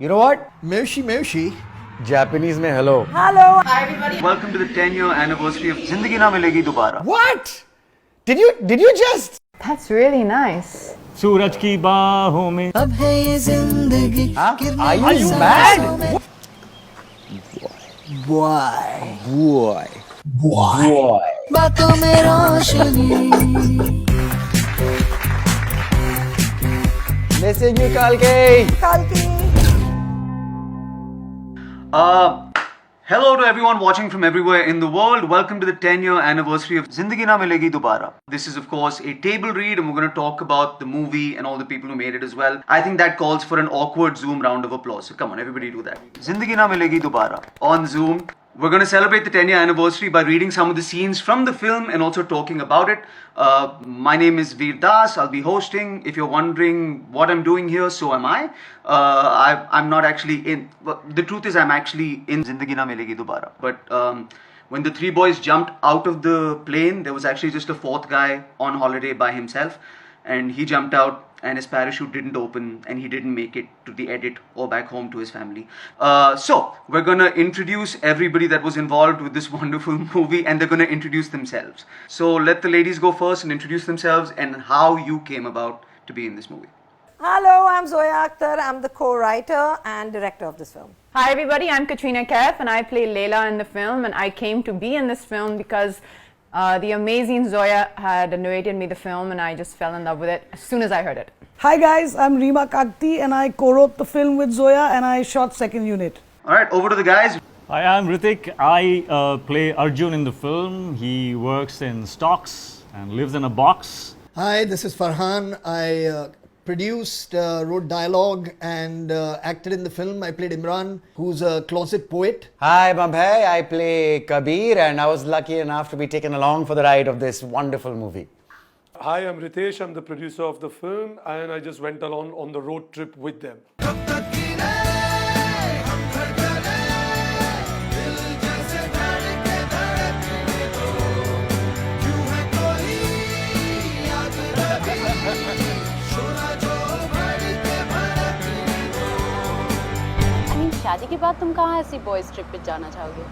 You know what? Moshi Moshi. Japanese mein hello. Hello. Welcome to the 10-year anniversary of Zindagi Na Milegi Dobara. What? Did you just? That's really nice. सूरज की बाहों में अब है ये जिंदगी Are you mad? Boy. Boy. बातों में रोशनी. Missing you, Kalki. Kalki. Hello to everyone watching from everywhere in the world. Welcome to the 10-year anniversary of Zindagi Na Milegi Dobara. This is, of course, a table read, and we're going to talk about the movie and all the people who made it as well. I think that calls for an awkward Zoom round of applause. So come on, everybody do that. Zindagi Na Milegi Dobara on Zoom. We're going to celebrate the 10-year anniversary by reading some of the scenes from the film and also talking about it. My name is Veer Das. I'll be hosting. If you're wondering what I'm doing here, so am I. I'm not actually in... Well, the truth is I'm actually in Zindagi Na Milegi Dobara. But when the three boys jumped out of the plane, there was actually just a fourth guy on holiday by himself. And he jumped out and his parachute didn't open and he didn't make it to the edit or back home to his family. So we're gonna introduce everybody that was involved with this wonderful movie and they're gonna introduce themselves. So let the ladies go first and introduce themselves and how you came about to be in this movie. Hello, I'm Zoya Akhtar. I'm the co-writer and director of this film. Hi everybody, I'm Katrina Kaif and I play Layla in the film, and I came to be in this film because the amazing Zoya had narrated me the film and I just fell in love with it as soon as I heard it. Hi guys, I'm Reema Kakti and I co-wrote the film with Zoya and I shot second unit. Alright, over to the guys. Hi, I'm Ritik. I play Arjun in the film. He works in stocks and lives in a box. Hi, this is Farhan. I produced, wrote dialogue and acted in the film. I played Imran, who's a closet poet. Hi, Mabhay. I play Kabir, and I was lucky enough to be taken along for the ride of this wonderful movie. Hi, I'm Ritesh. I'm the producer of the film, and I just went along on the road trip with them. शादी के बाद तुम कहाँ ऐसी boys trip पे जाना चाहोगे?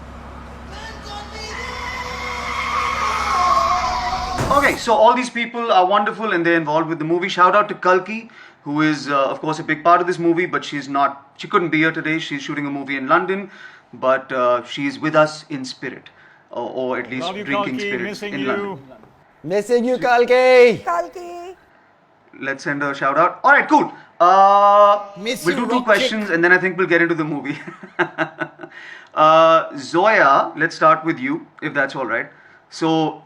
Okay, so all these people are wonderful and they're involved with the movie. Shout out to Kalki, who is, of course, a big part of this movie, but she couldn't be here today. She's shooting a movie in London, but she's with us in spirit, or at least Love you, drinking Kalki. spirits Missing in you. London. Missing you, Kalki. Kalki. Let's send her a shout out. All right, cool. Miss We'll you, do two rock questions chick. and then I think we'll get into the movie. Zoya, let's start with you, if that's all right. So,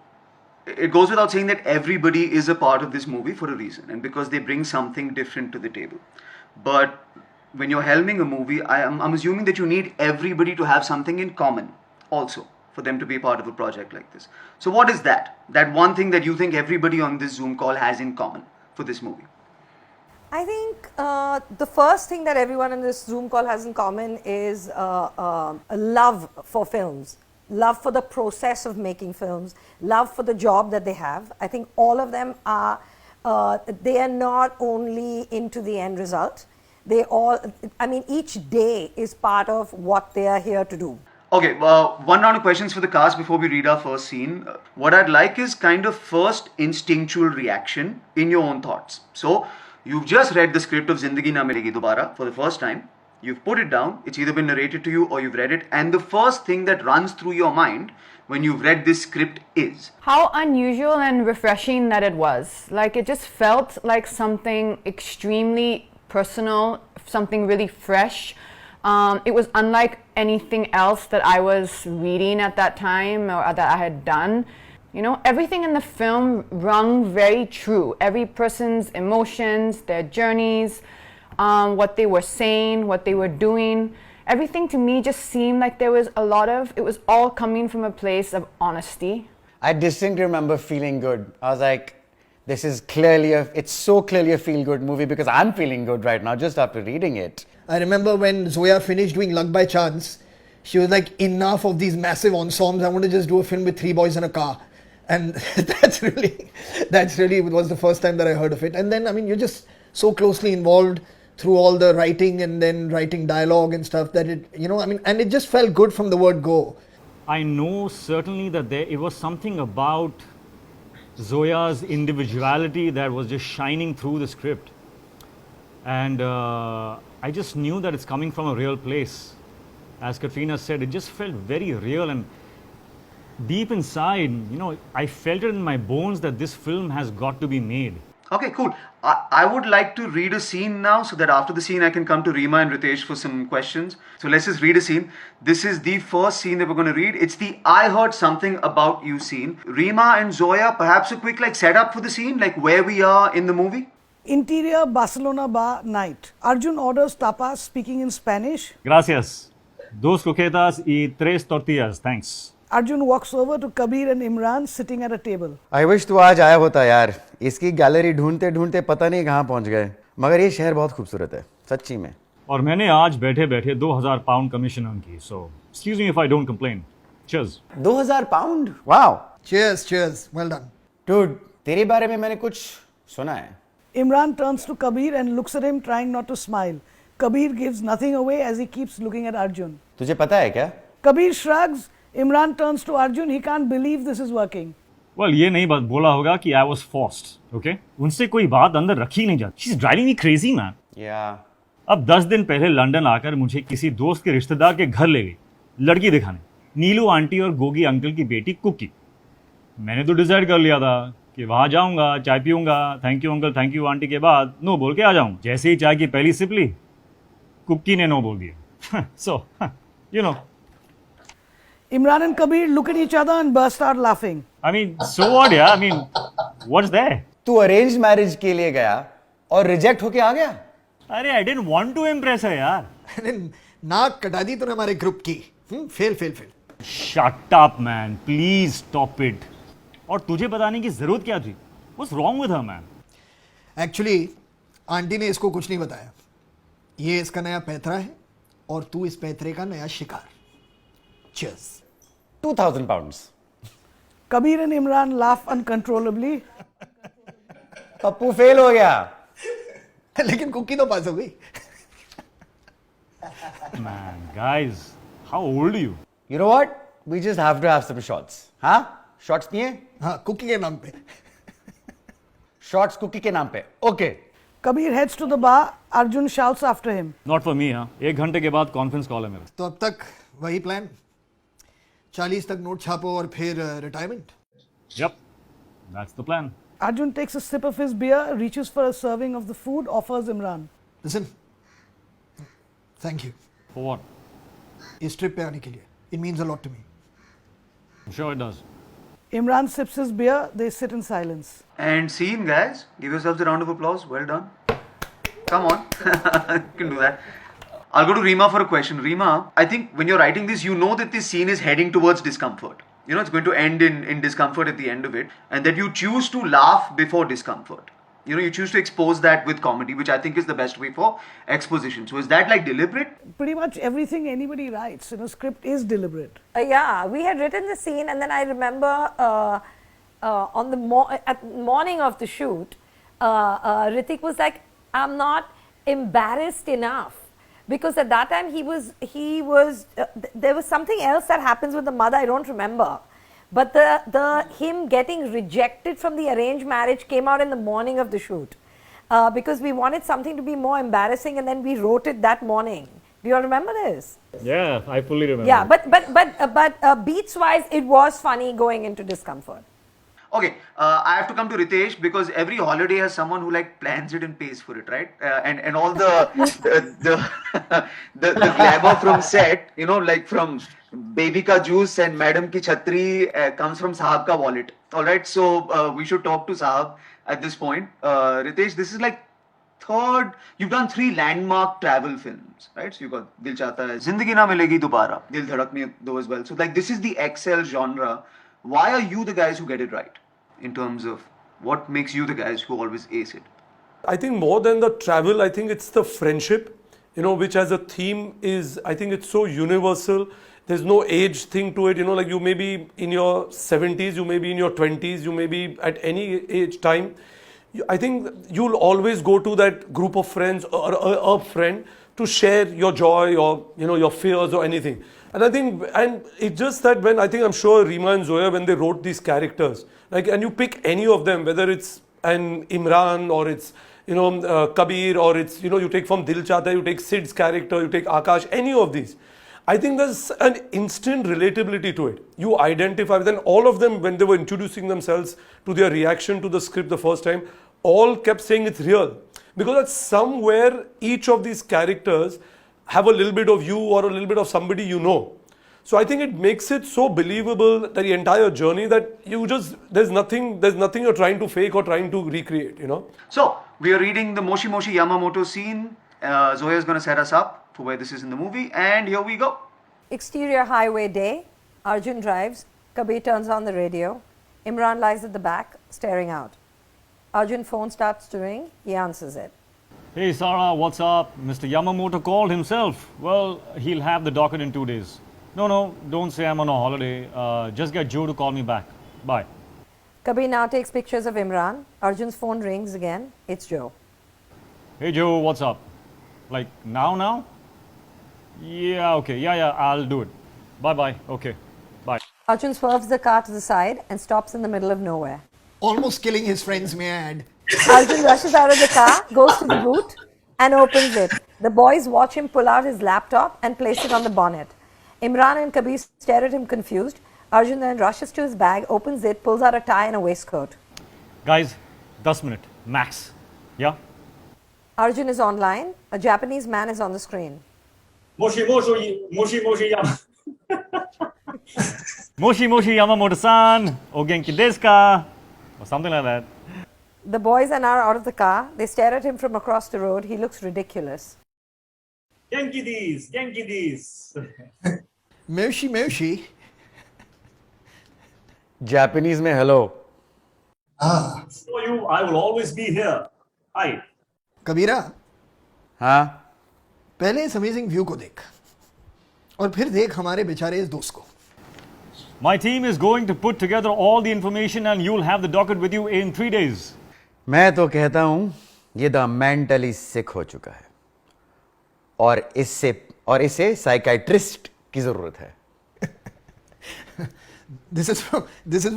it goes without saying that everybody is a part of this movie for a reason and because they bring something different to the table. But when you're helming a movie, I'm assuming that you need everybody to have something in common also for them to be part of a project like this. So what is that? That one thing that you think everybody on this Zoom call has in common for this movie? I think the first thing that everyone in this Zoom call has in common is a love for films, love for the process of making films, love for the job that they have. I think all of them are, they are not only into the end result, each day is part of what they are here to do. Okay, one round of questions for the cast before we read our first scene. What I'd like is kind of first instinctual reaction in your own thoughts. So, you've just read the script of Zindagi Na Milegi Dobara for the first time. You've put it down. It's either been narrated to you or you've read it. And the first thing that runs through your mind when you've read this script is... How unusual and refreshing that it was. Like, it just felt like something extremely personal, something really fresh. It was unlike anything else that I was reading at that time or that I had done. You know, everything in the film rung very true. Every person's emotions, their journeys, what they were saying, what they were doing. Everything to me just seemed like there was it was all coming from a place of honesty. I distinctly remember feeling good. I was like, this is it's so clearly a feel-good movie because I'm feeling good right now just after reading it. I remember when Zoya finished doing Luck by Chance, she was like, enough of these massive ensembles. I want to just do a film with three boys in a car. And that's really was the first time that I heard of it. And then, I mean, you're just so closely involved through all the writing and then writing dialogue and stuff that it, you know, I mean, and it just felt good from the word go. I know certainly that it was something about Zoya's individuality that was just shining through the script. And I just knew that it's coming from a real place. As Katrina said, it just felt very real, and deep inside, you know, I felt it in my bones that this film has got to be made. Okay, cool. I would like to read a scene now so that after the scene I can come to Reema and Ritesh for some questions. So let's just read a scene. This is the first scene that we're going to read. It's the I heard something about you scene. Reema and Zoya, perhaps a quick setup for the scene, like where we are in the movie. Interior Barcelona bar night. Arjun orders tapas speaking in Spanish. Gracias. Dos croquetas y tres tortillas. Thanks. Arjun walks over to Kabir and Imran sitting at a table. I wish तू आज आया होता यार. इसकी gallery ढूंढते ढूंढते पता नहीं कहाँ पहुंच गए. मगर ये शहर बहुत खूबसूरत है, सच्ची में. और मैंने आज बैठे बैठे 2000 पाउंड कमीशन अर्न की. So, excuse me if I don't complain. Cheers. 2000 pound? Wow. Cheers, cheers. Well done. Dude, तेरे बारे में मैंने कुछ सुना है. Imran turns to Kabir and looks at him, trying not to smile. Kabir gives nothing away as he keeps looking at Arjun. तुझे पता है क्या? Kabir shrugs. Imran turns to Arjun. He can't believe this is working. Well, ये नहीं बात बोला होगा कि I was forced. Okay? उनसे कोई बात अंदर रखी नहीं जाती. She's driving me crazy, man. Yeah. अब 10 दिन पहले लंदन आकर मुझे किसी दोस्त के रिश्तेदार के घर ले गई लड़की दिखाने. नीलू आंटी और गोगी अंकल की बेटी कुकी. मैंने तो डिसाइड कर लिया था कि वहां जाऊंगा, चाय पीऊंगा, thank you uncle, thank you aunty के बाद नो बोल के आ जाऊं. जैसे ही चाय की पहली सिप ली, कुकी ने नो बोल दिया. So, you know. Imran and Kabir look at each other and burst out laughing. I mean, so what, yeah? I mean, what's there? तू अरेंज मैरिज के लिए गया और रिजेक्ट होके आ गया. अरे I didn't want to impress her, यार. नाक कटा दी तूने हमारे ग्रुप की. Fail. Shut up, man. Please stop it. और तुझे बताने की जरूरत क्या थी? What's wrong with her, man? Actually, aunty ने इसको कुछ नहीं बताया. ये इसका नया पैतरा है और तू इस पैतरे का नया शिकार. Cheers. 2000 pounds. Kabir and Imran laugh uncontrollably. Pappu fail हो गया. लेकिन कुकी तो पास हो गई. Man, guys, how old are you? You know what? We just have to have some shots. हाँ? Shots नहीं है? हाँ, कुकी के नाम पे. Shots कुकी के नाम पे. Okay. Kabir heads to the bar. Arjun shouts after him. Not for me, हाँ. 1 घंटे के बाद कॉन्फ्रेंस कॉल है मेरा. तो अब तक वही प्लान. 40 तक नोट छापो और फिर retirement. Yep, that's the plan. Arjun takes a sip of his beer, reaches for a serving of the food, offers Imran. Listen, thank you. For what? इस ट्रिप पे आने के लिए. It means a lot to me. I'm sure it does. Imran sips his beer. They sit in silence. And scene, guys. Give yourselves a round of applause. Well done. Come on. You can do that. I'll go to Reema for a question. Reema, I think when you're writing this, you know that this scene is heading towards discomfort. You know, it's going to end in discomfort at the end of it. And that you choose to laugh before discomfort. You know, you choose to expose that with comedy, which I think is the best way for exposition. So is that deliberate? Pretty much everything anybody writes in a script is deliberate. Yeah, we had written the scene, and then I remember on the morning of the shoot, Hrithik was like, "I'm not embarrassed enough," because at that time he was there was something else that happens with the mother. I don't remember. But the him getting rejected from the arranged marriage came out in the morning of the shoot, because we wanted something to be more embarrassing, and then we wrote it that morning. Do you all remember this? Yeah, I fully remember. Yeah, but beats wise, it was funny going into discomfort. Okay, I have to come to Ritesh because every holiday has someone who plans it and pays for it, right? And all the glamour from set, you know, from baby ka juice and madam ki chhatri comes from Sahab ka wallet. All right, so we should talk to Sahab at this point. Ritesh, this is third. You've done 3 landmark travel films, right? So you got Dil Chahta Hai, Zindagi Na Milegi Dobara, Dil Dhadakne Do as well. So this is the XL genre. Why are you the guys who get it right? In terms of what makes you the guys who always ace it? I think more than the travel, I think it's the friendship, you know, which as a theme is, I think it's so universal. There's no age thing to it, you know, you may be in your 70s, you may be in your 20s, you may be at any age time. I think you'll always go to that group of friends or a friend to share your joy or your fears or anything. And I think, and it's just that when I'm sure Reema and Zoya, when they wrote these characters, like, and you pick any of them, whether it's an Imran or it's Kabir, or it's you take from Dil Chahta, you take Sid's character, you take Akash, any of these. I think there's an instant relatability to it. You identify with, and all of them, when they were introducing themselves to their reaction to the script the first time, all kept saying it's real. Because that's somewhere each of these characters have a little bit of you or a little bit of somebody you know. So I think it makes it so believable, the entire journey, that there's nothing you're trying to fake or trying to recreate, So, we are reading the Moshi Moshi Yamamoto scene. Zoya is going to set us up for where this is in the movie, and here we go. Exterior highway day. Arjun drives. Kabir turns on the radio. Imran lies at the back, staring out. Arjun's phone starts to ring. He answers it. Hey Sarah, what's up? Mr. Yamamoto called himself. Well, he'll have the docket in 2 days. No, don't say I'm on a holiday. Just get Joe to call me back. Bye. Kabir now takes pictures of Imran. Arjun's phone rings again. It's Joe. Hey Joe, what's up? Like now? Yeah, okay. Yeah, I'll do it. Bye. Okay. Bye. Arjun swerves the car to the side and stops in the middle of nowhere. Almost killing his friends, may I add. Arjun rushes out of the car, goes to the boot and opens it. The boys watch him pull out his laptop and place it on the bonnet. Imran and Kabir stare at him confused. Arjun then rushes to his bag, opens it, pulls out a tie and a waistcoat. Guys, 10 minutes, max. Yeah? Arjun is online. A Japanese man is on the screen. Moshi Moshi Yamamoto-san, o genki desu ka? Or something like that. The boys are now out of the car. They stare at him from across the road. He looks ridiculous. Genki desu. Moshi. Japanese mein hello. For you, I will always be here. Hi. Kabira, Huh? पहले इस amazing view को देख और फिर देख हमारे बेचारे इस दोस्त को. My team is going to put together all the information and you'll have the docket with you in 3 days. मैं तो कहता हूं ये द मेंटली सिक हो चुका है और इसे साइकाइट्रिस्ट की जरूरत है. This is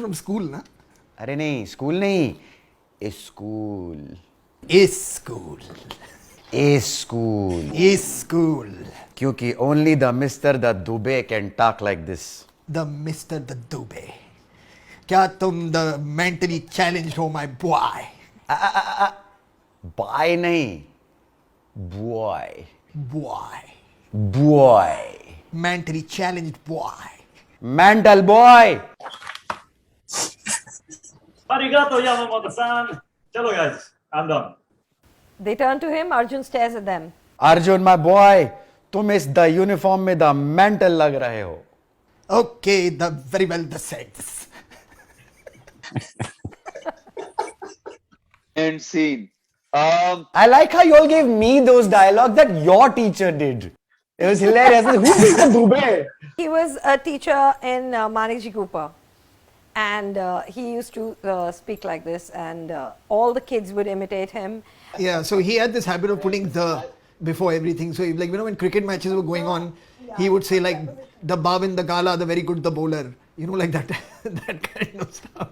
from school, ना? अरे नहीं, स्कूल नहीं, स्कूल. School. क्योंकि only the Mr. the Dubey can talk like this. The Mr. the Dubey. क्या तुम the mentally challenged हो, my boy? Boy नहीं, boy. Mentally challenged boy. Mental boy. Arigato Yamamoto-san. Chalo guys, I'm done. They turn to him. Arjun stares at them. Arjun, my boy, तुम इस the uniform में the mental लग रहे हो. Okay, very well said. End scene. I like how you all gave me those dialogues that your teacher did. It was hilarious. Who is the Dubey? He was a teacher in Maniji Cooper. And he used to speak like this, and all the kids would imitate him. Yeah, so he had this habit of putting the before everything. So, like, when cricket matches were going on, he would say, like, the Bavin, the Gala, the very good, the bowler. Like that, that kind of stuff.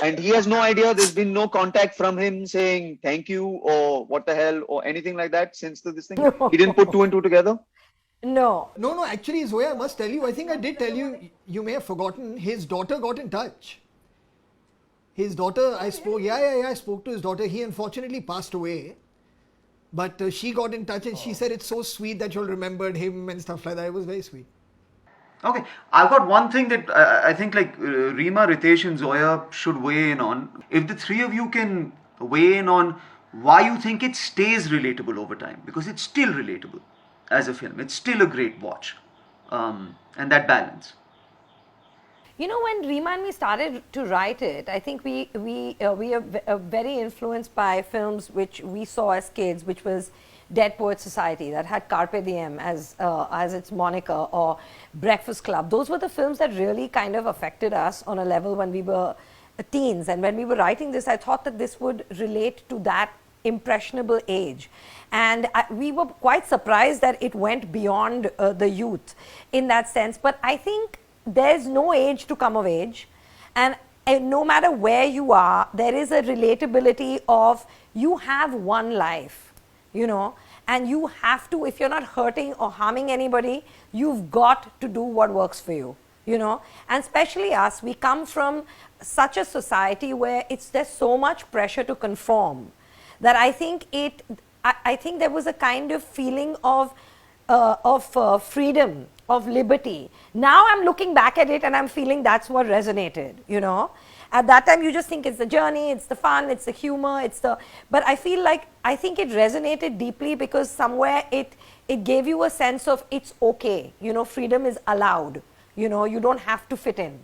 and he has no idea. There's been no contact from him saying thank you or what the hell or anything like that since this thing. No. He didn't put two and two together. No. No, actually, Zoya, I must tell you, I think I did tell you, you may have forgotten, his daughter got in touch. His daughter, I spoke to his daughter. He unfortunately passed away. But she got in touch and she said it's so sweet that you all remembered him and stuff like that. It was very sweet. Okay, I've got one thing that I think Reema, Ritesh and Zoya should weigh in on. If the three of you can weigh in on why you think it stays relatable over time, because it's still relatable as a film. It's still a great watch. And that balance. When Reema and me started to write it, I think we are very influenced by films which we saw as kids, which was Dead Poets Society, that had Carpe Diem as its moniker, or Breakfast Club. Those were the films that really kind of affected us on a level when we were teens, and when we were writing this, I thought that this would relate to that impressionable age. And we were quite surprised that it went beyond the youth in that sense. But I think there's no age to come of age. And no matter where you are, there is a relatability of you have one life, you know, and you have to, if you're not hurting or harming anybody, you've got to do what works for you, you know. And especially us, we come from such a society where there's so much pressure to conform that I think I think there was a kind of feeling of freedom, of liberty. Now I'm looking back at it and I'm feeling that's what resonated, you know. At that time you just think it's the journey, it's the fun, it's the humor, but I feel like, I think it resonated deeply because somewhere it gave you a sense of it's okay, you know, freedom is allowed, you know, you don't have to fit in.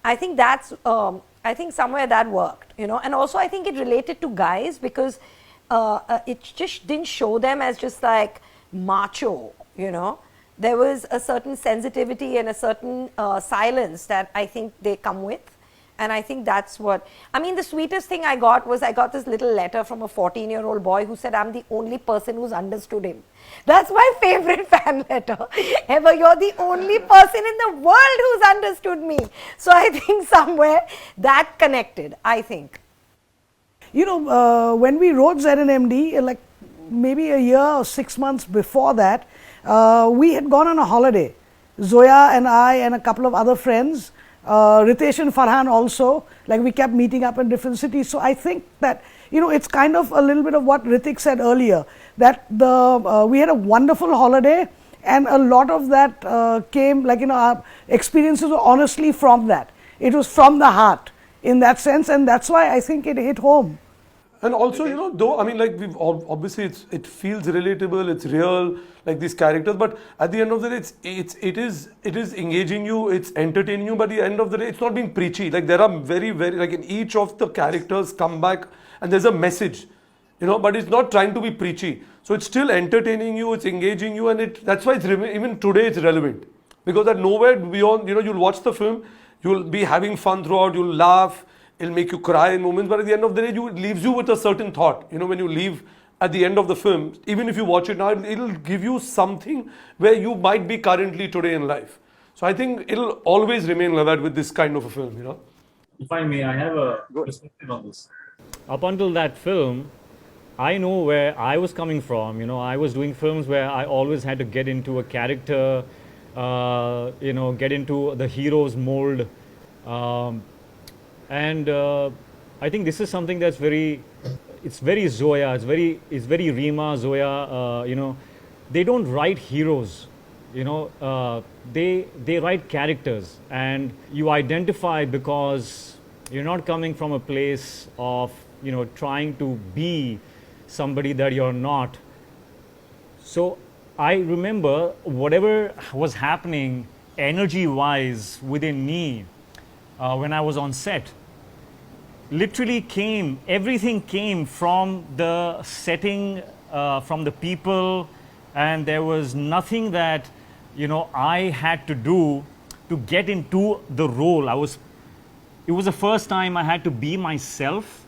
I think that's, I think somewhere that worked, you know. And also I think it related to guys because it just didn't show them as just like macho, you know. There was a certain sensitivity and a certain silence that I think they come with. And I think that's what, I mean, the sweetest thing I got was I got this little letter from a 14-year-old boy who said, I'm the only person who's understood him. That's my favorite fan letter ever. You're the only person in the world who's understood me. So I think somewhere that connected, I think. You know, when we wrote ZNMD, like maybe a year or 6 months before that, we had gone on a holiday. Zoya and I and a couple of other friends, Ritesh and Farhan also, like we kept meeting up in different cities. So I think that, you know, it's kind of a little bit of what Ritik said earlier, that we had a wonderful holiday and a lot of that came, like, you know, our experiences were honestly from that. It was from the heart in that sense, and that's why I think it hit home. And also, you know, though, I mean, like, we've obviously it feels relatable, it's real, like these characters, but at the end of the day, it is engaging you, it's entertaining you, but at the end of the day, it's not being preachy. Like, there are very, like, in each of the characters come back and there's a message, you know, but it's not trying to be preachy. So it's still entertaining you, it's engaging you, and that's why even today it's relevant. Because at nowhere beyond, you know, you'll watch the film, you'll be having fun throughout, you'll laugh, it'll make you cry in moments, but at the end of the day, it leaves you with a certain thought. You know, when you leave at the end of the film, even if you watch it now, it'll give you something where you might be currently today in life. So I think it'll always remain like that with this kind of a film, you know. If I may, I have a perspective on this. Up until that film, I know where I was coming from. You know, I was doing films where I always had to get into a character, you know, get into the hero's mold. And I think this is something that's it's very Zoya, it's very Rima, Zoya, you know. They don't write heroes, you know, they write characters, and you identify because you're not coming from a place of, you know, trying to be somebody that you're not. So I remember whatever was happening energy-wise within me when I was on set, literally everything came from the setting, from the people, and there was nothing that, you know, I had to do to get into the role. It was the first time I had to be myself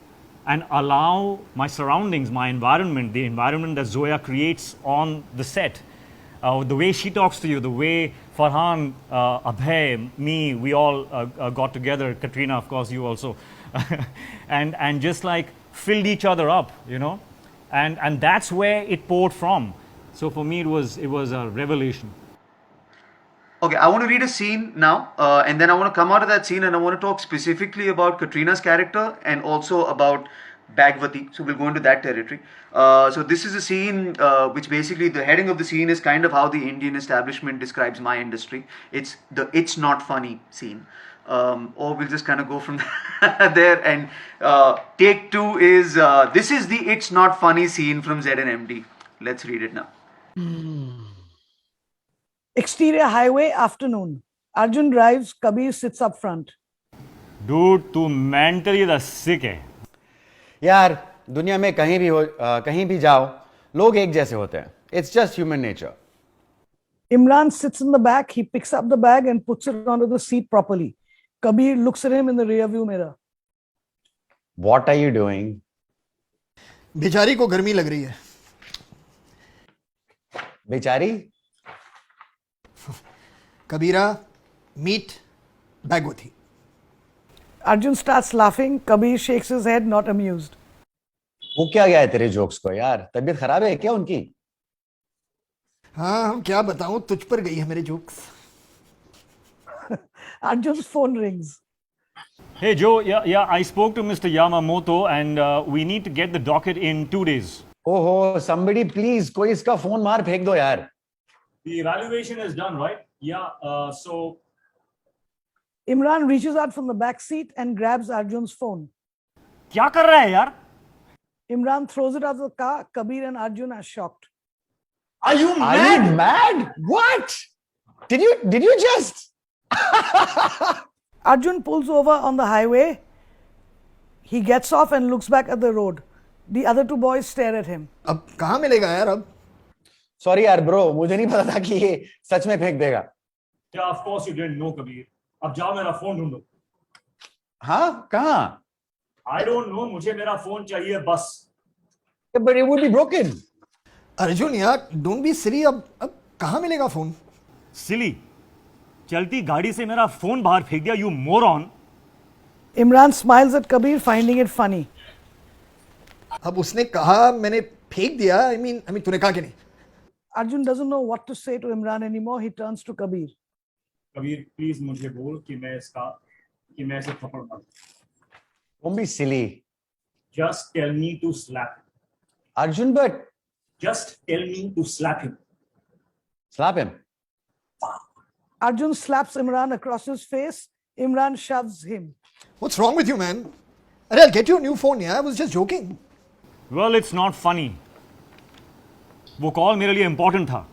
and allow my surroundings, my environment, the environment that Zoya creates on the set, the way she talks to you, the way Farhan, Abhay, me, we all got together, Katrina, of course, you also, and just like filled each other up, you know, and that's where it poured from. So for me, it was a revelation. Okay, I want to read a scene now, and then I want to come out of that scene and I want to talk specifically about Katrina's character and also about Bhagwati. So we'll go into that territory. So this is a scene which basically the heading of the scene is kind of how the Indian establishment describes my industry. It's the "it's not funny" scene. Or we'll just kind of go from there, and take two is this is the "it's not funny" scene from ZNMD. Let's read it now. Exterior highway, afternoon. Arjun drives, Kabir sits up front. Dude, तू mentally the sick है. यार दुनिया में कहीं भी जाओ लोग एक जैसे होते हैं. It's just human nature. Imran sits in the back. He picks up the bag and puts it onto the seat properly. Kabir looks at him in the rear view mirror. What are you doing? बेचारी को गर्मी लग रही है. बेचारी? Kabira, meet Bhagwati. Arjun starts laughing. Kabir shakes his head, not amused. वो क्या गया है तेरे जोक्स को यार? तबीयत खराब है क्या उनकी? हाँ हम क्या बताऊं, तुझ पर गई है मेरे jokes. Arjun's phone rings. Hey Joe, yeah, I spoke to Mr. Yamamoto and we need to get the docket in 2 days. ओहो, somebody please, कोई इसका फोन मार फेंक दो यार. The evaluation is done, right? Yeah, so Imran reaches out from the back seat and grabs Arjun's phone. क्या कर रहा है यार? Imran throws it out of the car. Kabir and Arjun are shocked. Are you Are you mad? What? Did you just? Arjun pulls over on the highway. He gets off and looks back at the road. The other two boys stare at him. अब कहाँ मिलेगा यार अब? Sorry यार bro, मुझे नहीं पता था कि ये सच में फेंक देगा. Yeah, of course you didn't know, Kabir. अब जाओ मेरा फोन ढूंढो. हाँ, कहाँ? I don't know, मुझे मेरा फोन चाहिए बस. But it would be broken. Arjun यार, don't be silly. अब कहाँ मिलेगा फोन? Silly. चलती गाड़ी से मेरा फोन बाहर फेंक दिया, you moron. Imran smiles at Kabir, finding it funny. अब उसने कहा मैंने फेंक दिया. I mean तूने कहा कि नहीं? Arjun doesn't know what to say to Imran anymore. He turns to Kabir. Kabir please मुझे बोल कि मैं इसे थप्पड़ मारूं. Don't be silly. Just tell me to slap him. Arjun, but Just tell me to slap him. slap him. Arjun slaps Imran across his face. Imran shoves him. What's wrong with you, man? अरे I'll get you a new phone. Yeah, I was just joking. Well, it's not funny. वो call मेरे लिए important था.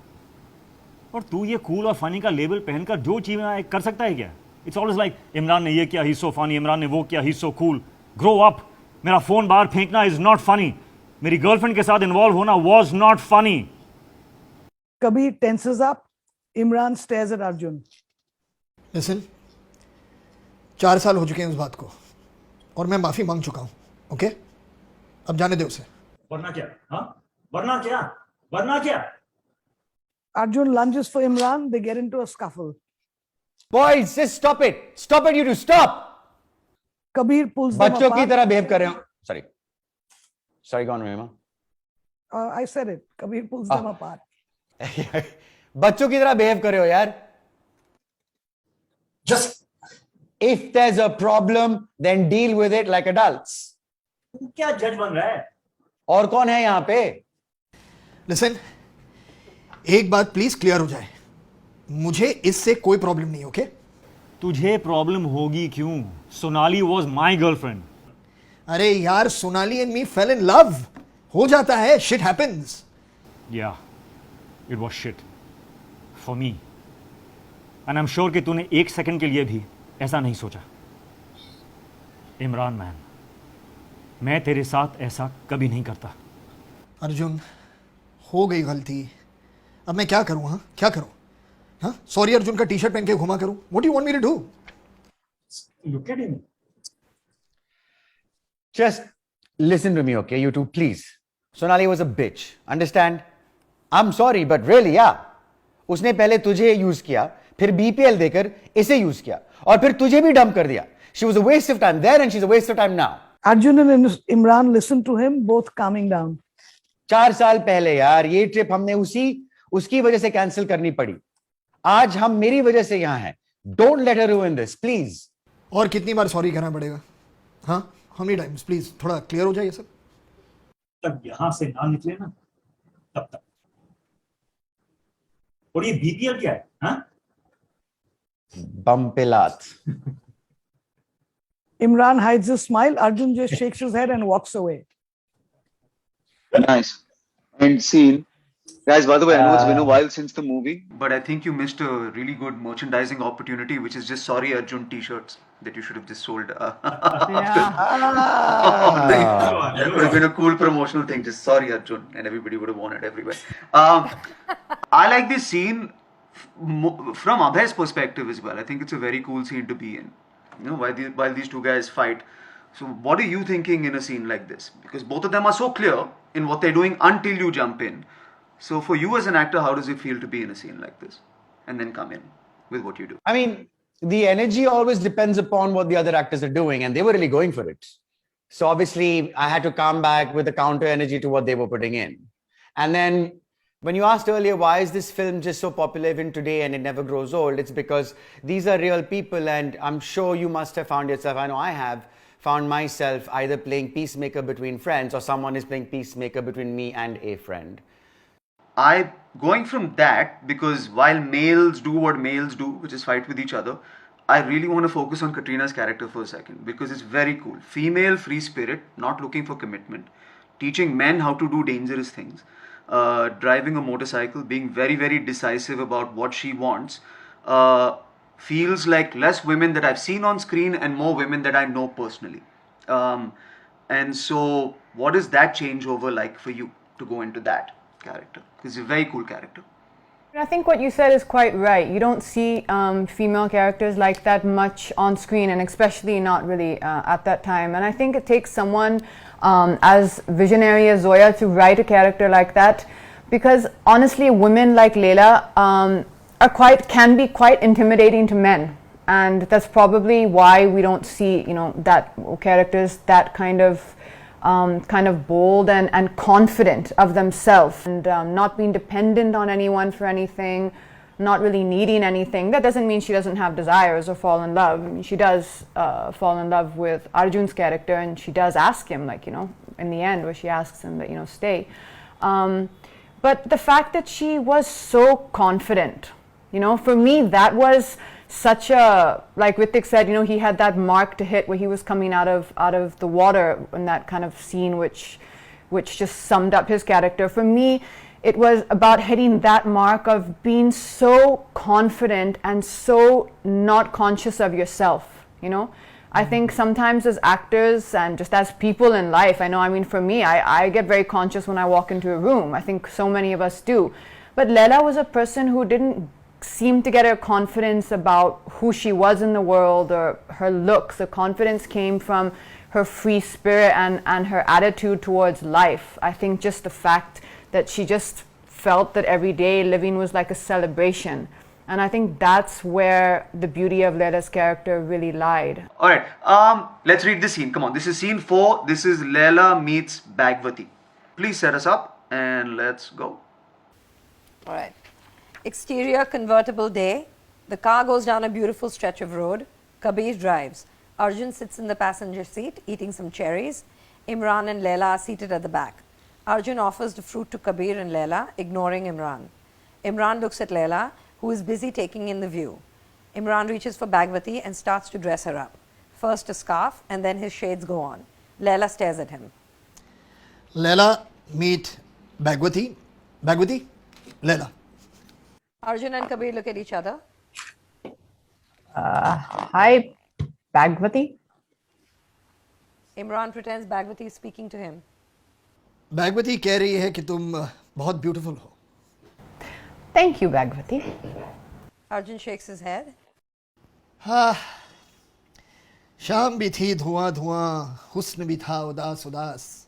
और तू ये cool और funny का लेबल पहनकर जो चीजें कर सकता है क्या? इट्स ऑलवेज लाइक इमरान ने ये किया, ही सो फनी. इमरान ने वो किया, ही सो कूल. Grow up. मेरा फोन बाहर फेंकना इज नॉट फनी. मेरी गर्लफ्रेंड के साथ इन्वॉल्व होना was not funny. Kabir tenses up. Imran stares at Arjun. Listen, 4 साल हो चुके हैं उस बात को और मैं माफी मांग चुका हूँ. ओके? अब जाने दे उसे. वरना क्या? हाँ? वरना क्या? वरना क्या? Arjun lunges for Imran. They get into a scuffle. Boys, just stop it. Stop it, you two. Stop. Kabir pulls them बच्चों की apart. तरह behave कर रहे हो. Sorry, go on, Rima. I said it. Kabir pulls them apart. बच्चों की तरह behave कर रहे हो यार. Just If there's a problem, then deal with it like adults. क्या जज बन रहा है? और कौन है यहाँ पे? Listen, एक बात प्लीज क्लियर हो जाए, मुझे इससे कोई प्रॉब्लम नहीं, ओके? तुझे प्रॉब्लम होगी क्यों? Sonali was my girlfriend. अरे यार, Sonali and me fail in love. हो जाता है, शिट हैपेंस. या it was shit for me and I am sure कि तूने एक सेकंड के लिए भी ऐसा नहीं सोचा. इमरान मैन, मैं तेरे साथ ऐसा कभी नहीं करता. अर्जुन, हो गई गलती, अब मैं क्या करूं? हाँ, क्या करूं? हाँ, सॉरी अर्जुन का टी शर्ट पहन के घुमा करूं? What do you want me to do? Look at him. Just listen to me, okay, you two, please. Sonali was a bitch. Understand? I'm sorry, but really, yeah. उसने पहले तुझे use किया, फिर BPL देकर इसे यूज किया, और फिर तुझे भी डंप कर दिया. She was a waste of time then and she's a waste of time now. Arjun and Imran listened to him, both calming down. 4 साल पहले यार ये ट्रिप हमने उसकी वजह से कैंसिल करनी पड़ी. आज हम मेरी वजह से यहाँ हैं. Don't let her ruin this, please. और कितनी बार सॉरी कहना पड़ेगा? हाँ, हाउ मेनी टाइम्स? प्लीज थोड़ा क्लियर हो जाए ये सब. तब यहां से ना निकले ना, तब तक. और ये बीपीएल क्या है? हाँ? बम पे लात. Imran hides his smile. Arjun just shakes his head and walks away. Nice. And scene. Guys, by the way, I know it's been a while since the movie. But I think you missed a really good merchandising opportunity, which is just Sorry Arjun t-shirts that you should have just sold. It would have been a cool promotional thing, just Sorry Arjun, and everybody would have worn it everywhere. I like this scene from Abhay's perspective as well. I think it's a very cool scene to be in. You know, while these two guys fight. So what are you thinking in a scene like this? Because both of them are so clear in what they're doing until you jump in. So for you as an actor, how does it feel to be in a scene like this and then come in with what you do? I mean, the energy always depends upon what the other actors are doing, and they were really going for it. So obviously, I had to come back with a counter energy to what they were putting in. And then when you asked earlier, why is this film just so popular even today and it never grows old? It's because these are real people, and I'm sure you must have found yourself, I know I have, found myself either playing peacemaker between friends or someone is playing peacemaker between me and a friend. I going from that, because while males do what males do, which is fight with each other, I really want to focus on Katrina's character for a second because it's very cool. Female free spirit, not looking for commitment, teaching men how to do dangerous things, driving a motorcycle, being very, very decisive about what she wants. Feels like less women that I've seen on screen and more women that I know personally. And so, what is that changeover like for you to go into that character? Because it's a very cool character. I think what you said is quite right. You don't see female characters like that much on screen, and especially not really at that time. And I think it takes someone as visionary as Zoya to write a character like that, because honestly, women like Leila can be quite intimidating to men, and that's probably why we don't see that characters that kind of bold and confident of themselves, and not being dependent on anyone for anything, not really needing anything. That doesn't mean she doesn't have desires or fall in love. I mean, she does fall in love with Arjun's character, and she does ask him, in the end, where she asks him that, stay. But the fact that she was so confident, for me, that was such a, like Ritik said, he had that mark to hit where he was coming out of the water in that kind of scene, which just summed up his character. For me, it was about hitting that mark of being so confident and so not conscious of yourself, I think sometimes as actors and just as people in life, for me, I get very conscious when I walk into a room. I think so many of us do. But Leila was a person who didn't seem to get her confidence about who she was in the world or her looks. The confidence came from her free spirit and her attitude towards life. I think just the fact that she just felt that every day living was like a celebration. And I think that's where the beauty of Leila's character really lied. Alright, let's read this scene. Come on, this is scene 4. This is Leila meets Bhagwati. Please set us up and let's go. All right. Exterior convertible day. The car goes down a beautiful stretch of road. Kabir drives. Arjun sits in the passenger seat eating some cherries. Imran and Leila are seated at the back. Arjun offers the fruit to Kabir and Leila, ignoring Imran. Imran looks at Leila, who is busy taking in the view. Imran reaches for Bhagwati and starts to dress her up. First a scarf, and then his shades go on. Leila stares at him. Leila, meet Bhagwati. Bhagwati, Leila. Arjun and Kabir look at each other. Hi, Bhagwati. Imran pretends Bhagwati is speaking to him. Bhagwati कह रही है कि तुम बहुत beautiful हो. Thank you, Bhagwati. Arjun shakes his head. हाँ, शाम भी थी धुआं धुआं, हुस्न भी था उदास उदास,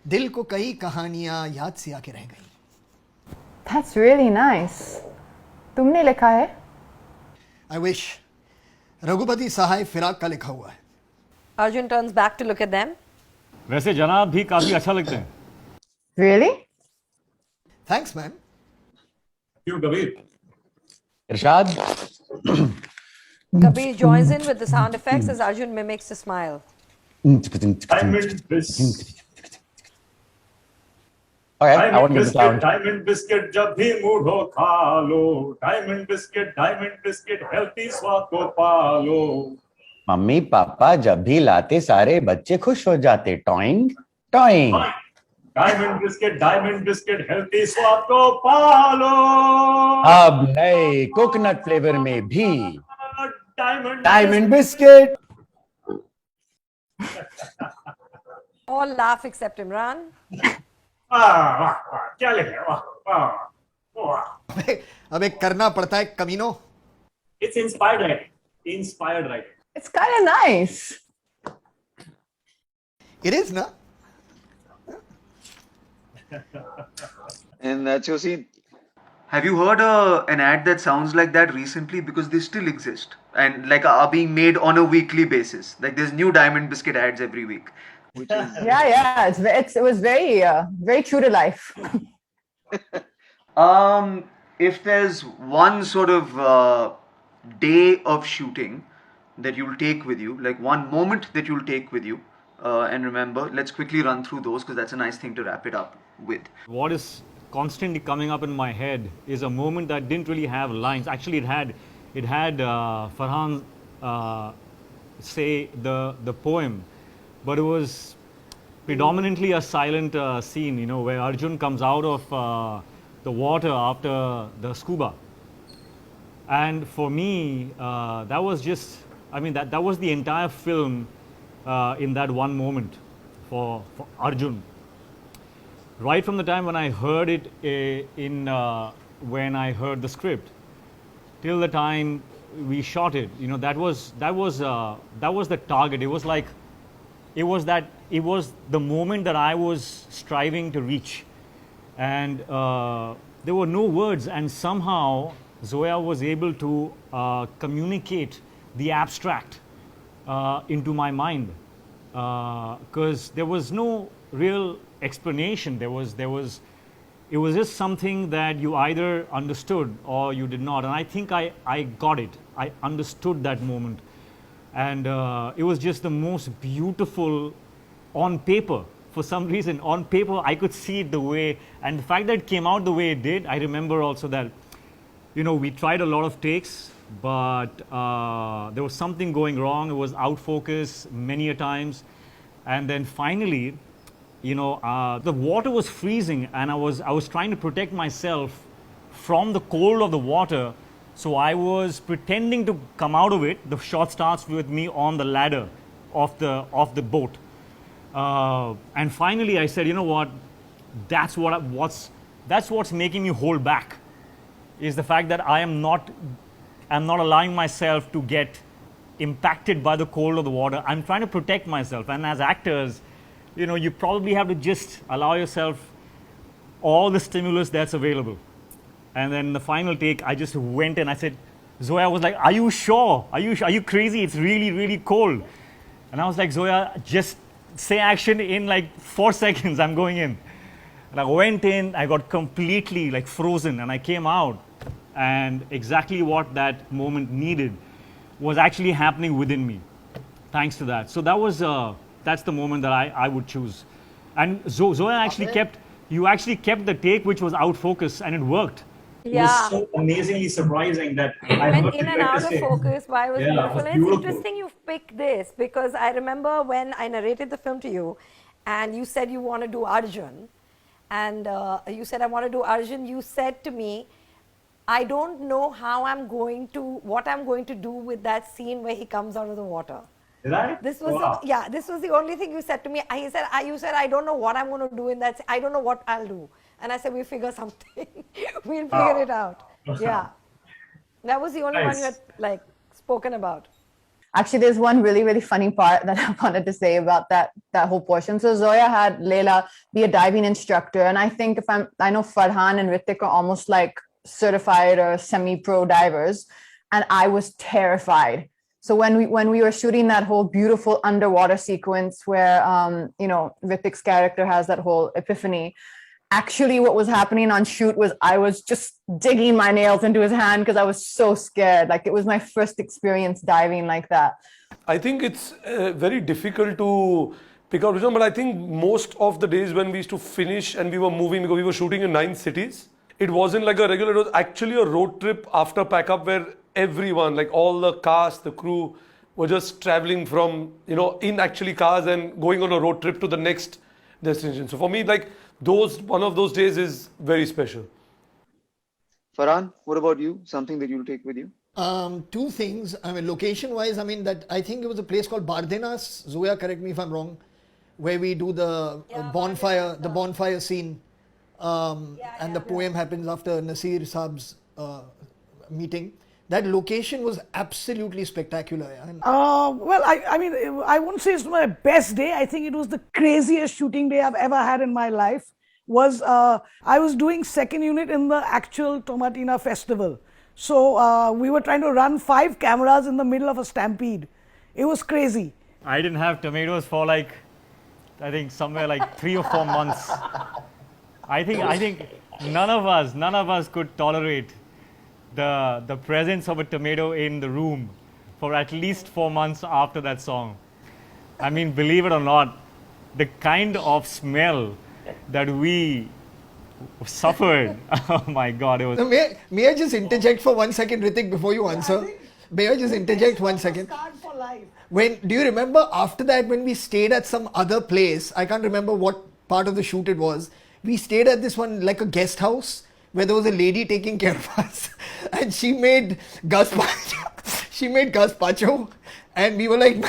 दिल को कई कहानियां याद सी आके रह गई. That's really nice. तुमने लिखा है? I wish. रघुपति सहाय फिराक का लिखा हुआ है. Arjun turns back to look at them. वैसे जनाब भी काफी अच्छा लगते हैं. Really? Thanks, man. You, Kabir. Irshad? Kabir joins in with the sound effects as Arjun mimics a smile. Okay, I want to get the sound. Diamond biscuit जब भी mood हो खा लो. Diamond biscuit healthy स्वाद को पालो. Mummy papa जब भी लाते सारे बच्चे खुश हो जाते. Toing toing. Diamond biscuit healthy स्वाद को पालो. अब नए कोकोनट फ्लेवर में भी Diamond biscuit. All laugh except Imran. वाह क्या लिखे वाह. अब एक करना पड़ता है कमीनो. It's inspired writing. It's kind of nice. It is, na? And that's your scene. Have you heard an ad that sounds like that recently? Because they still exist and like are being made on a weekly basis. Like there's new Diamond Biscuit ads every week. Which is Yeah, it was very true to life. If there's one sort of day of shooting that you'll take with you, like one moment that you'll take with you and remember, let's quickly run through those because that's a nice thing to wrap it up with. What is constantly coming up in my head is a moment that didn't really have lines. Actually, it had Farhan say the poem, but it was predominantly a silent scene, you know, where Arjun comes out of the water after the scuba. And for me, that was just, I mean, that was the entire film in that one moment for Arjun. Right from the time when I heard it when I heard the script, till the time we shot it, you know, that was the target. It was like, it was the moment that I was striving to reach, and there were no words, and somehow Zoya was able to communicate the abstract into my mind, because there was no real explanation. It was just something that you either understood or you did not, and I think I got it. I understood that moment, and it was just the most beautiful on paper. For some reason, on paper, I could see it the way, and the fact that it came out the way it did, I remember also that, you know, we tried a lot of takes, but there was something going wrong. It was out focus many a times, and then finally, you know, the water was freezing, and I was trying to protect myself from the cold of the water. So I was pretending to come out of it. The shot starts with me on the ladder of the boat, and finally I said, you know what? That's what's making me hold back, is the fact that I'm not allowing myself to get impacted by the cold of the water. I'm trying to protect myself, and as actors, you know, you probably have to just allow yourself all the stimulus that's available. And then the final take, I just went and I said, Zoya was like, are you sure? Are you crazy? It's really, really cold. And I was like, Zoya, just say action in like 4 seconds. I'm going in. And I went in, I got completely like frozen, and I came out, and exactly what that moment needed was actually happening within me, thanks to that. So that was that's the moment that I would choose. And Zoya actually kept the take which was out focus, and it worked. It was so amazingly surprising that I Went heard in the and out director of say, focus, but it was Yeah, it beautiful. was And it's beautiful. interesting you've picked this, because I remember when I narrated the film to you, and you said you want to do Arjun, and you said I want to do Arjun. You said to me, I don't know what I'm going to do with that scene where he comes out of the water. Did I? This was Wow. this was the only thing you said to me. You said I don't know what I'm going to do in that. I don't know what I'll do. And I said we'll figure something. We'll figure it out. Yeah, that was the only one Nice. you had like spoken about. Actually, there's one really, really funny part that I wanted to say about that whole portion. So Zoya had Leila be a diving instructor, and I think I know Farhan and Ritik are almost like certified or semi-pro divers, and I was terrified. So when we were shooting that whole beautiful underwater sequence where you know, Ritik's character has that whole epiphany, actually what was happening on shoot was I was just digging my nails into his hand because I was so scared. Like, it was my first experience diving like that. I think it's very difficult to pick out which one, but I think most of the days when we used to finish and we were moving, because we were shooting in 9 cities, it wasn't like a regular, it was actually a road trip after pack up where everyone, like all the cast, the crew, were just traveling from, you know, in actually cars and going on a road trip to the next destination. So for me, like, one of those days is very special. Farhan, what about you? Something that you'll take with you? Two things. I mean, location-wise, I mean, that I think it was a place called Bardenas. Zoya, correct me if I'm wrong, where we do the bonfire scene, and the poem happens after Nasir Saab's meeting. That location was absolutely spectacular. Yeah. And Well, I mean, I wouldn't say it's my best day. I think it was the craziest shooting day I've ever had in my life. I was doing second unit in the actual Tomatina festival. So we were trying to run 5 cameras in the middle of a stampede. It was crazy. I didn't have tomatoes for like, I think somewhere like 3 or 4 months. I think none of us could tolerate the presence of a tomato in the room for at least 4 months after that song. I mean, believe it or not, the kind of smell that we suffered, oh my God, it was... No, may I just interject for 1 second, Ritik, before you answer? May I just interject 1 second? For life. Do you remember after that when we stayed at some other place? I can't remember what part of the shoot it was. We stayed at this one, like a guest house, where there was a lady taking care of us, and she made gazpacho. She made gazpacho, and we were like,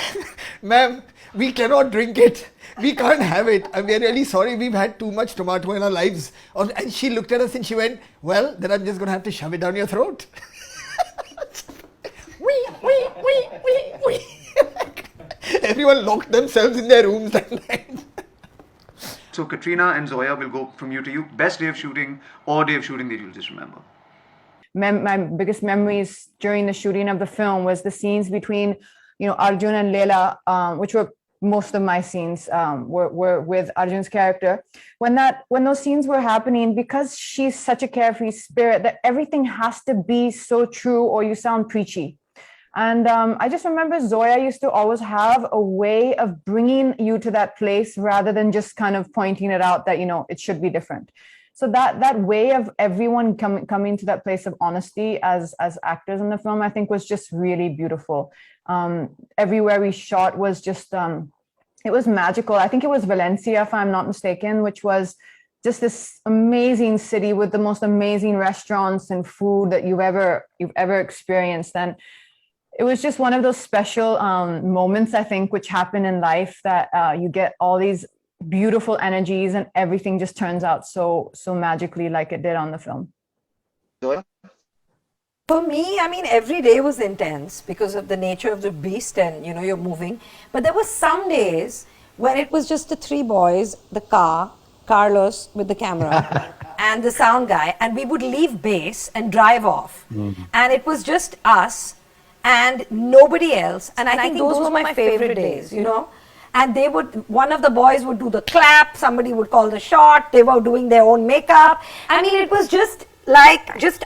"Ma'am, we cannot drink it. We can't have it. We are really sorry. We've had too much tomato in our lives." And she looked at us and she went, "Well, then I'm just going to have to shove it down your throat." Everyone locked themselves in their rooms that night. So Katrina and Zoya, will go from you to you. Best day of shooting or day of shooting that you'll just remember. My biggest memories during the shooting of the film was the scenes between, Arjun and Leila, which were most of my scenes were with Arjun's character. When those scenes were happening, because she's such a carefree spirit, that everything has to be so true or you sound preachy. And I just remember Zoya used to always have a way of bringing you to that place rather than just kind of pointing it out that, it should be different. So that way of everyone coming to that place of honesty as actors in the film, I think was just really beautiful. Everywhere we shot was just, it was magical. I think it was Valencia, if I'm not mistaken, which was just this amazing city with the most amazing restaurants and food that you've ever experienced. And it was just one of those special moments, I think, which happen in life that you get all these beautiful energies and everything just turns out so magically like it did on the film. Zoya? For me, I mean, every day was intense because of the nature of the beast and, you're moving. But there were some days when it was just the 3 boys, the car, Carlos with the camera, and the sound guy, and we would leave base and drive off. Mm-hmm. And it was just us and nobody else. And I think those were my favorite days, And one of the boys would do the clap, somebody would call the shot, they were doing their own makeup. I mean, it was just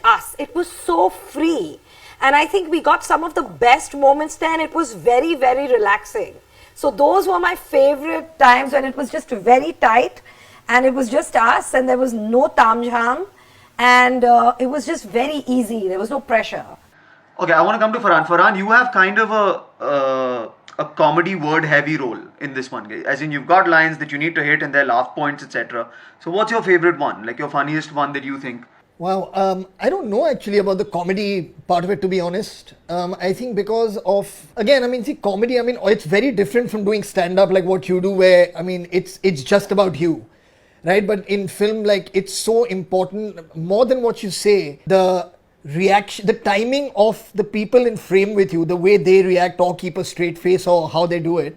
us. It was so free. And I think we got some of the best moments there, and it was very, very relaxing. So those were my favorite times when it was just very tight and it was just us and there was no tamjham and it was just very easy. There was no pressure. Okay, I want to come to Farhan. Farhan, you have kind of a comedy word heavy role in this one, as in you've got lines that you need to hit and their laugh points, etc. So what's your favorite one, like your funniest one that you think? Wow, I don't know actually about the comedy part of it, to be honest. I think because of, again, comedy, it's very different from doing stand-up like what you do where, it's just about you, right? But in film, it's so important, more than what you say, the reaction, the timing of the people in frame with you, the way they react or keep a straight face or how they do it.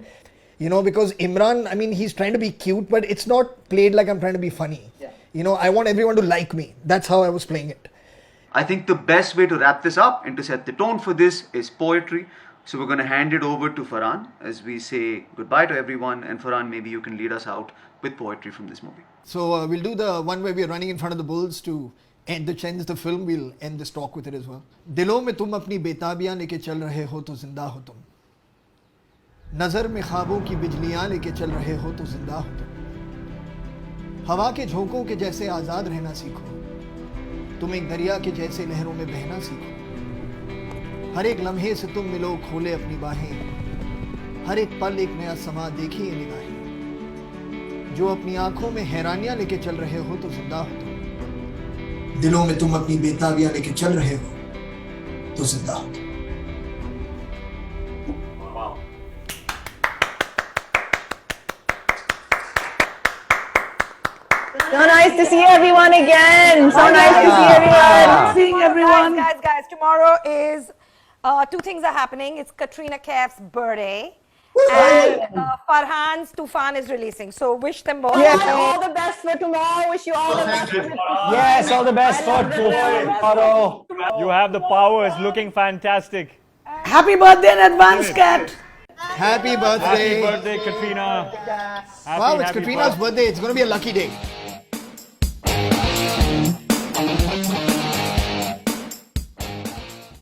Because Imran, he's trying to be cute, but it's not played like I'm trying to be funny. Yeah. I want everyone to like me. That's how I was playing it. I think the best way to wrap this up and to set the tone for this is poetry. So we're going to hand it over to Farhan as we say goodbye to everyone. And Farhan, maybe you can lead us out with poetry from this movie. So we'll do the one where we're running in front of the bulls to end the film. We'll end this talk with it as well. दिलों में तुम अपनी बेताबियां लेके चल रहे हो तो जिंदा हो तुम. नजर में ख्वाबों की बिजलियां लेके चल रहे हो तो जिंदा हो तुम. हवा के झोंकों के जैसे आजाद रहना सीखो. तुम एक दरिया के जैसे लहरों में बहना सीखो. हर एक लम्हे से तुम मिलो खोले अपनी बाहें. हर एक पल एक नया समा देखिए निगाहें. जो अपनी आंखों में हैरानियां लेके चल रहे हो तो जिंदा हो तुम. दिलों में तुम अपनी बेताबियां लेके चल रहे हो तो जिंदा हो. No, nice to see everyone again. So nice to see everyone. Seeing everyone. Guys, tomorrow is two things are happening. It's Katrina Kaif's birthday. And Farhan's Tufan is releasing. So wish them both. All the best for tomorrow. Wish you all the best. Yes, all the best for tomorrow. You have the powers, looking fantastic. Happy birthday in advance, Kat. Happy birthday. Happy birthday, Katrina. Wow, it's happy Katrina's birthday. It's going to be a lucky day.